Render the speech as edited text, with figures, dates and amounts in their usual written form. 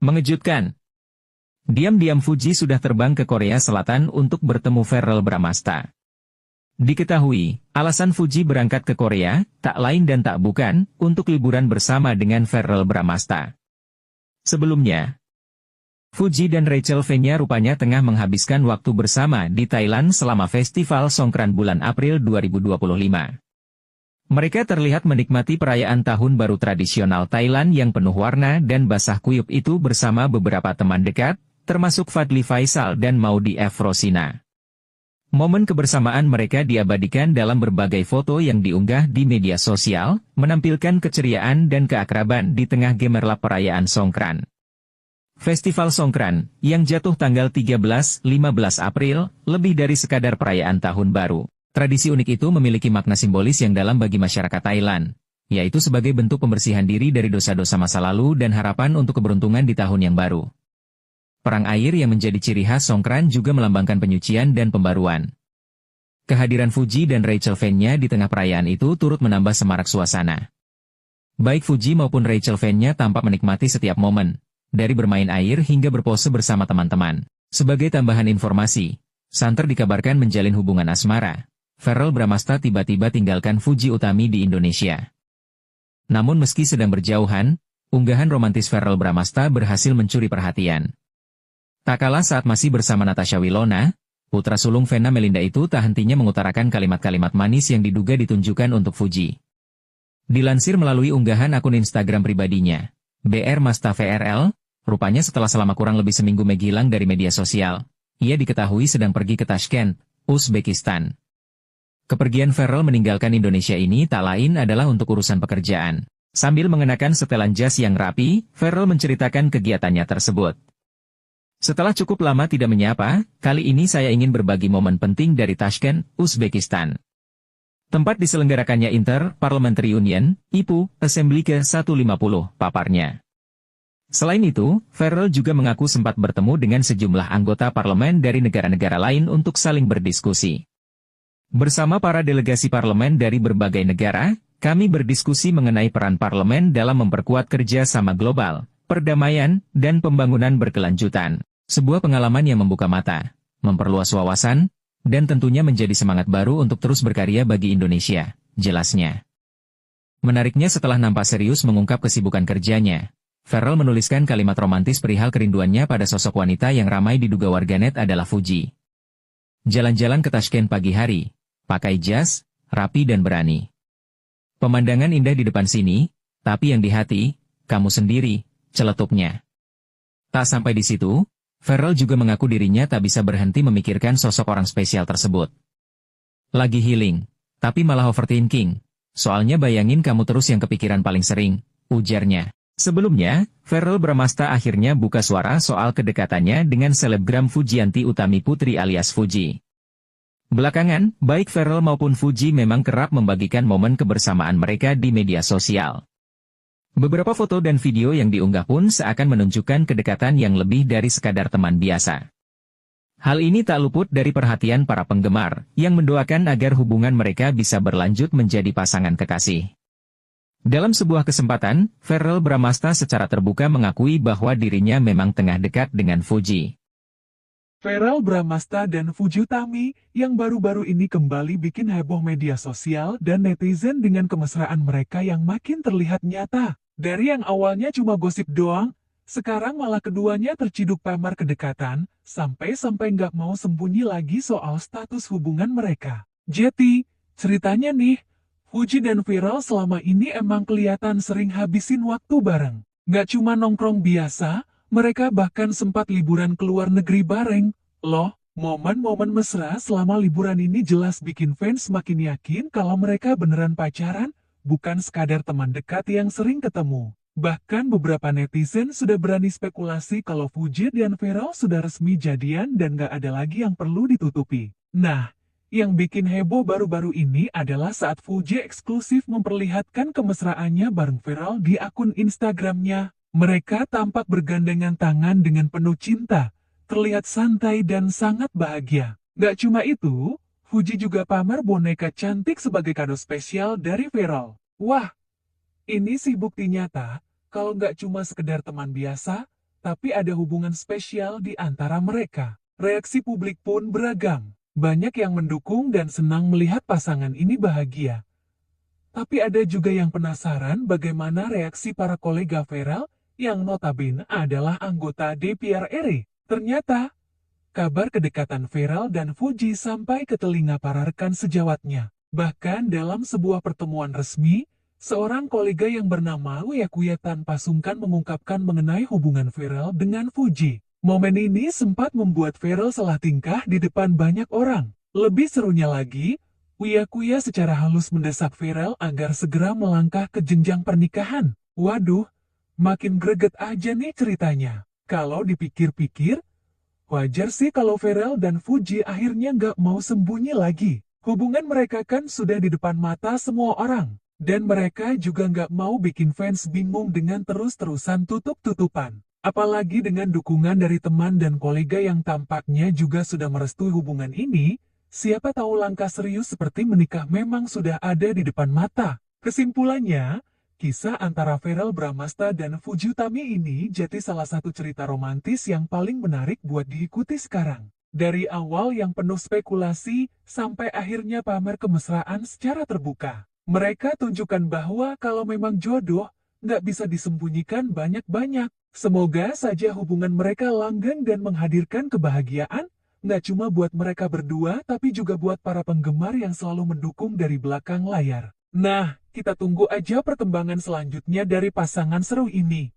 Mengejutkan. Diam-diam Fuji sudah terbang ke Korea Selatan untuk bertemu Verrell Bramasta. Diketahui, alasan Fuji berangkat ke Korea, tak lain dan tak bukan, untuk liburan bersama dengan Verrell Bramasta. Sebelumnya, Fuji dan Rachel Fenya rupanya tengah menghabiskan waktu bersama di Thailand selama Festival Songkran bulan April 2025. Mereka terlihat menikmati perayaan Tahun Baru tradisional Thailand yang penuh warna dan basah kuyup itu bersama beberapa teman dekat, termasuk Fadly Faisal dan Maudy F. Rosina. Momen kebersamaan mereka diabadikan dalam berbagai foto yang diunggah di media sosial, menampilkan keceriaan dan keakraban di tengah gemerlap perayaan Songkran. Festival Songkran, yang jatuh tanggal 13-15 April, lebih dari sekadar perayaan Tahun Baru. Tradisi unik itu memiliki makna simbolis yang dalam bagi masyarakat Thailand, yaitu sebagai bentuk pembersihan diri dari dosa-dosa masa lalu dan harapan untuk keberuntungan di tahun yang baru. Perang air yang menjadi ciri khas Songkran juga melambangkan penyucian dan pembaruan. Kehadiran Fuji dan Rachel Fenya di tengah perayaan itu turut menambah semarak suasana. Baik Fuji maupun Rachel Fenya tampak menikmati setiap momen, dari bermain air hingga berpose bersama teman-teman. Sebagai tambahan informasi, santer dikabarkan menjalin hubungan asmara. Verrell Bramasta tiba-tiba tinggalkan Fuji Utami di Indonesia. Namun meski sedang berjauhan, unggahan romantis Verrell Bramasta berhasil mencuri perhatian. Tak kalah saat masih bersama Natasha Wilona, putra sulung Vena Melinda itu tak hentinya mengutarakan kalimat-kalimat manis yang diduga ditunjukkan untuk Fuji. Dilansir melalui unggahan akun Instagram pribadinya, BR Masta VRL, rupanya selama kurang lebih seminggu menghilang dari media sosial, ia diketahui sedang pergi ke Tashkent, Uzbekistan. Kepergian Verrell meninggalkan Indonesia ini tak lain adalah untuk urusan pekerjaan. Sambil mengenakan setelan jas yang rapi, Verrell menceritakan kegiatannya tersebut. Setelah cukup lama tidak menyapa, kali ini saya ingin berbagi momen penting dari Tashkent, Uzbekistan. Tempat diselenggarakannya Inter-Parliamentary Union, IPU, Assembly ke-150, paparnya. Selain itu, Verrell juga mengaku sempat bertemu dengan sejumlah anggota parlemen dari negara-negara lain untuk saling berdiskusi. Bersama para delegasi parlemen dari berbagai negara, kami berdiskusi mengenai peran parlemen dalam memperkuat kerja sama global, perdamaian, dan pembangunan berkelanjutan. Sebuah pengalaman yang membuka mata, memperluas wawasan, dan tentunya menjadi semangat baru untuk terus berkarya bagi Indonesia, jelasnya. Menariknya setelah nampak serius mengungkap kesibukan kerjanya, Verrell menuliskan kalimat romantis perihal kerinduannya pada sosok wanita yang ramai diduga warganet adalah Fuji. Jalan-jalan ke Tashkent pagi hari. Pakai jas, rapi dan berani. Pemandangan indah di depan sini, tapi yang di hati, kamu sendiri, celetupnya. Tak sampai di situ, Verrell juga mengaku dirinya tak bisa berhenti memikirkan sosok orang spesial tersebut. Lagi healing, tapi malah overthinking. Soalnya bayangin kamu terus yang kepikiran paling sering, ujarnya. Sebelumnya, Verrell Bramasta akhirnya buka suara soal kedekatannya dengan selebgram Fujianti Utami Putri alias Fuji. Belakangan, baik Verrell maupun Fuji memang kerap membagikan momen kebersamaan mereka di media sosial. Beberapa foto dan video yang diunggah pun seakan menunjukkan kedekatan yang lebih dari sekadar teman biasa. Hal ini tak luput dari perhatian para penggemar, yang mendoakan agar hubungan mereka bisa berlanjut menjadi pasangan kekasih. Dalam sebuah kesempatan, Verrell Bramasta secara terbuka mengakui bahwa dirinya memang tengah dekat dengan Fuji. Verrell Bramasta dan Fuji Utami, yang baru-baru ini kembali bikin heboh media sosial dan netizen dengan kemesraan mereka yang makin terlihat nyata. Dari yang awalnya cuma gosip doang, sekarang malah keduanya terciduk pamer kedekatan, sampai-sampai nggak mau sembunyi lagi soal status hubungan mereka. Jadi, ceritanya nih, Fuji dan Verrell selama ini emang kelihatan sering habisin waktu bareng. Nggak cuma nongkrong biasa, mereka bahkan sempat liburan ke luar negeri bareng. Loh, momen-momen mesra selama liburan ini jelas bikin fans makin yakin kalau mereka beneran pacaran, bukan sekadar teman dekat yang sering ketemu. Bahkan beberapa netizen sudah berani spekulasi kalau Fuji dan Verrell sudah resmi jadian dan gak ada lagi yang perlu ditutupi. Nah, yang bikin heboh baru-baru ini adalah saat Fuji eksklusif memperlihatkan kemesraannya bareng Verrell di akun Instagramnya. Mereka tampak bergandengan tangan dengan penuh cinta, terlihat santai dan sangat bahagia. Gak cuma itu, Fuji juga pamer boneka cantik sebagai kado spesial dari Verrell. Wah, ini sih bukti nyata, kalau gak cuma sekedar teman biasa, tapi ada hubungan spesial di antara mereka. Reaksi publik pun beragam. Banyak yang mendukung dan senang melihat pasangan ini bahagia. Tapi ada juga yang penasaran bagaimana reaksi para kolega Pharrell yang notabene adalah anggota DPR RI. Ternyata, kabar kedekatan Pharrell dan Fuji sampai ke telinga para rekan sejawatnya. Bahkan dalam sebuah pertemuan resmi, seorang kolega yang bernama Uya Kuya tanpa sungkan mengungkapkan mengenai hubungan Pharrell dengan Fuji. Momen ini sempat membuat Pharrell salah tingkah di depan banyak orang. Lebih serunya lagi, Uya Kuya secara halus mendesak Pharrell agar segera melangkah ke jenjang pernikahan. Waduh, makin greget aja nih ceritanya. Kalau dipikir-pikir, wajar sih kalau Pharrell dan Fuji akhirnya nggak mau sembunyi lagi. Hubungan mereka kan sudah di depan mata semua orang. Dan mereka juga nggak mau bikin fans bingung dengan terus-terusan tutup-tutupan. Apalagi dengan dukungan dari teman dan kolega yang tampaknya juga sudah merestui hubungan ini, siapa tahu langkah serius seperti menikah memang sudah ada di depan mata. Kesimpulannya, kisah antara Pharrell Bramasta dan Fuji Utami ini jadi salah satu cerita romantis yang paling menarik buat diikuti sekarang. Dari awal yang penuh spekulasi, sampai akhirnya pamer kemesraan secara terbuka. Mereka tunjukkan bahwa kalau memang jodoh, nggak bisa disembunyikan banyak-banyak. Semoga saja hubungan mereka langgeng dan menghadirkan kebahagiaan, nggak cuma buat mereka berdua, tapi juga buat para penggemar yang selalu mendukung dari belakang layar. Nah, kita tunggu aja perkembangan selanjutnya dari pasangan seru ini.